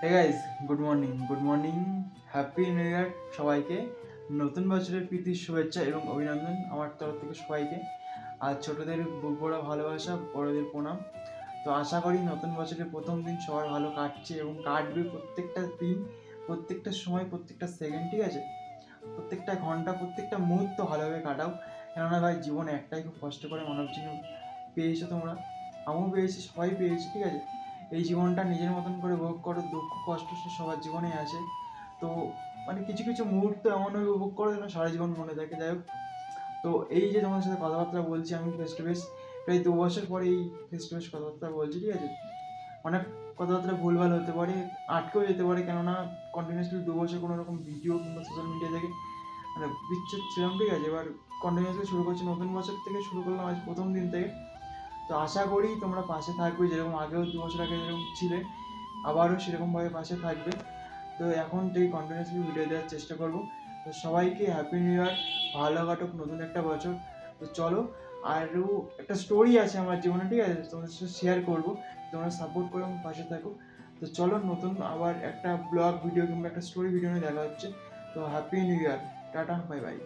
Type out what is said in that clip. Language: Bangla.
হে guys, good morning, happy new year সবাইকে। নতুন বছরের প্রীতির শুভেচ্ছা এবং অভিনন্দন আমার তরফ থেকে সবাইকে। আর ছোটদের বুক ভরা ভালোবাসা, বড়দের প্রণাম। তো আশা করি নতুন বছরের প্রথম দিন সবার ভালো কাটছে এবং কাটবে। প্রত্যেকটা দিন, প্রত্যেকটা সময়, প্রত্যেকটা সেকেন্ড, ঠিক আছে, প্রত্যেকটা ঘন্টা, প্রত্যেকটা মুহূর্ত ভালোভাবে কাটাও। কেননা ভাই, জীবন একটাই, খুব কষ্ট করে মানব জীবন পেয়েছো তোমরা, আমিও পেয়েছি, সবাই পেয়েছি, ঠিক আছে। এই জীবনটা নিজের মতন করে ভোগ করো। দুঃখ কষ্ট সবার জীবনেই আছে। তো কিছু কিছু মুহূর্ত এমনভাবে উপভোগ করো যেন সারা জীবন মনে থাকে। যাই হোক, তো এই যে তোমার সাথে কথাবার্তা বলছি আমি ফেস টু ফেস, প্রায় 2 বছর পরে এই ফেস টু ফেস কথাবার্তা বলছি, ঠিক আছে। অনেক কথাবার্তা ভুলভাল হতে পারে, আটকেও যেতে পারে, কেননা কন্টিনিউসলি 2 বছর কোনো রকম ভিডিও কিংবা সোশ্যাল মিডিয়া থেকে বিচ্ছেদ ছিলাম, ঠিক আছে। এবার কন্টিনিউসলি শুরু করছি, নতুন বছর থেকে শুরু করলাম আজ প্রথম দিন থেকে। তো আশা করি তোমরা পাশে থাকবে, যেরকম আগেও 2 বছর আগে যেরকম ছিলে, আবারও সেরকমভাবে পাশে থাকবে। তো এখন থেকে কন্টিনিউসলি ভিডিও দেওয়ার চেষ্টা করবো। তো সবাইকে হ্যাপি নিউ ইয়ার, ভালো কাটুক নতুন একটা বছর। তো চলো, আরও একটা স্টোরি আছে আমার জীবনে, ঠিক আছে, তোমাদের সাথে শেয়ার করবো। তোমরা সাপোর্ট করো এবং পাশে থাকো। তো চলো, নতুন আবার একটা ব্লগ ভিডিও কিংবা একটা স্টোরি ভিডিও নিয়ে দেখা হচ্ছে। তো হ্যাপি নিউ ইয়ার, টাটা, বাই বাই।